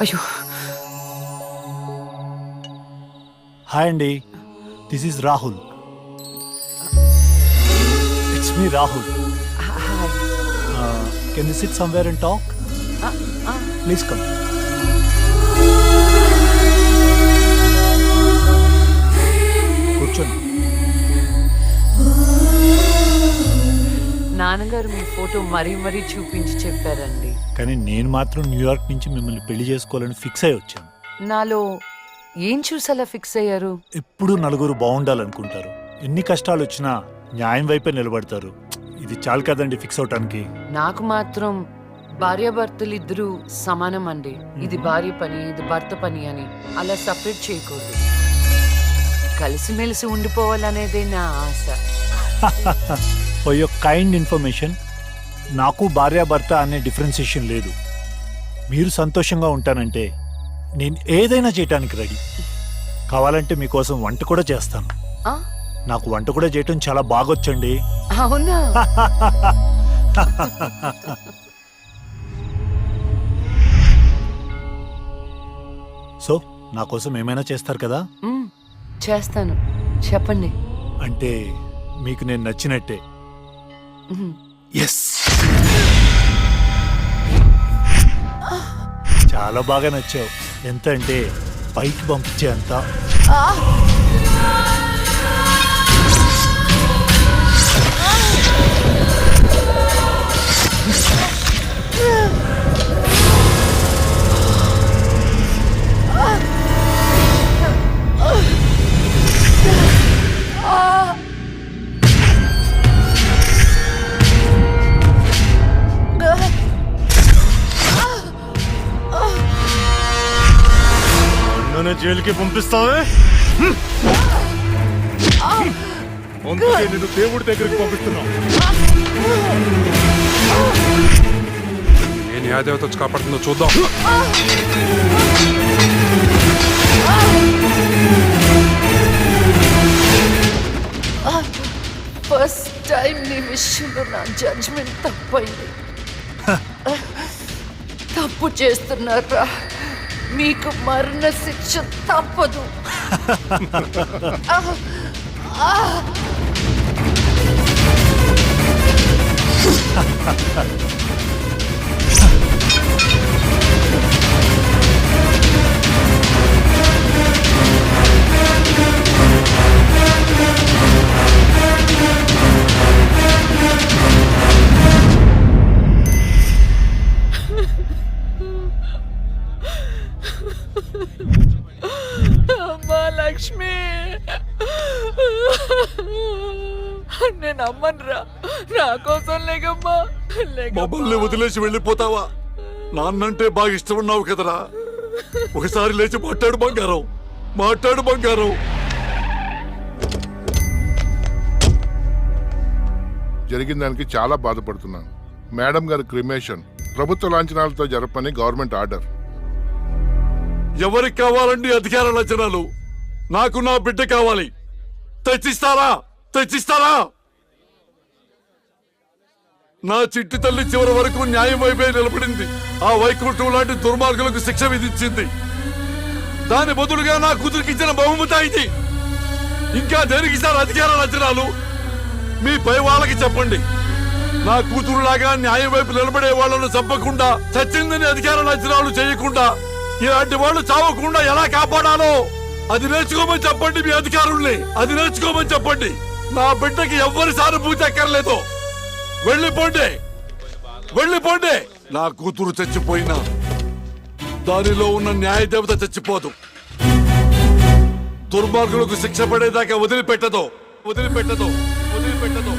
అయ్యో హాయ్ అండి, this is Rahul. It's me Rahul. Can you SIT somewhere and talk? Please come. కూర్చోండి. నాన్నగారు మీ photo మరీ చూపించి చెప్పారండి. కానీ నేను మాత్రం న్యూయార్క్ నుంచి మిమ్మల్ని పెళ్లి చేసుకోవాలని ఫిక్స్ అయి వచ్చాను. నాలో ఏం చూసి అలా ఫిక్స్ అయ్యారు? ఎప్పుడూ నలుగురు బాగుండాలనుకుంటారు. ఎన్ని కష్టాలు వచ్చినా న్యాయం వైపే నిలబడతారు. ఇది చాలు కదండి ఫిక్స్ అవటానికి. నాకు మాత్రం భార్యాభర్తలు ఇద్దరు సమానం అండి. ఇది భార్య పని, ఇది భర్త పని అని అలా సపరేట్ చేయకూడదు. కలిసిమెలిసి ఉండిపోవాలనేదే నా ఆశ. ఫర్ యువర్ కైండ్ ఇన్ఫర్మేషన్, నాకు భార్యాభర్త అనే డిఫరెన్సియేషన్ లేదు. మీరు సంతోషంగా ఉంటానంటే నేను ఏదైనా చేయటానికి రెడీ. కావాలంటే మీకోసం వంట కూడా చేస్తాను. ఆ? నాకు వంట కూడా చేయటం చాలా బాగొచ్చండి. అవునా? సో నా కోసం ఏమైనా చేస్తారు కదా? చేస్తాను, చెప్పండి. అంటే మీకు నేను నచ్చినట్టే. ఎస్, చాలా బాగా నచ్చావు. ఎంత అంటే పైకి పంపించే అంత. జైలుకి పంపిస్తావే? అందుకే నేను దేవుడి దగ్గరికి పంపిస్తున్నావు. ఏ న్యాయదేవత వచ్చి కాపాడుతుందో చూద్దాం. ఫస్ట్ టైం నీ విషయంలో నా జడ్జ్మెంట్ తప్పైంది. తప్పు చేస్తున్నారా? మీకు మరణ శిక్ష తప్పదు. అమ్మా లక్ష్మి, నేను అమ్మనురా. నా కోసం లేకమ్మా. మమ్మల్ని వదిలేసి వెళ్ళిపోతావా? నాన్నంటే బాగా ఇష్టం ఉన్నావు కదరా. ఒకసారి లేచి మాట్లాడు బంగారం, మాట్లాడు బంగారం. జరిగిన దానికి చాలా బాధపడుతున్నాను. మేడం గారి క్రిమేషన్ ప్రభుత్వ లాంఛనాలతో జరపని గవర్నమెంట్ ఆర్డర్. ఎవరికి కావాలండి అధికార లక్షణాలు? నాకు నా బిడ్డ కావాలి. తెచ్చిస్తారా? తెచ్చిస్తారా? నా చిట్టి తల్లి చివరి వరకు న్యాయం వైపే నిలబడింది. ఆ వైకుంఠం లాంటి దుర్మార్గులకు శిక్ష విధించింది. దాని బదులుగా నా కూతురికిచ్చిన బహుమతి ఇది. ఇంకా దేనికిస్తారు అధికార లక్షణాలు? మీ పై వాళ్ళకి చెప్పండి. నా కూతురులాగా న్యాయం వైపు నిలబడే వాళ్ళను చంపకుండా, చచ్చిందని అధికార లక్షణాలు చేయకుండా, ఇలాంటి వాళ్ళు చావకుండా ఎలా కాపాడాలో అది నేర్చుకోమని చెప్పండి. మీ అధికారుల్ని అది నేర్చుకోమని చెప్పండి. నా బిడ్డకి ఎవ్వరి సానుభూతి అక్కర్లేదు. వెళ్ళిపోండి, వెళ్ళిపోండి. నా కూతురు చచ్చిపోయినా దానిలో ఉన్న న్యాయ దేవత చచ్చిపోదు. దుర్మార్గులకు శిక్ష పడేదాకా వదిలిపెట్టదు, వదిలిపెట్టదు, వదిలిపెట్టదు.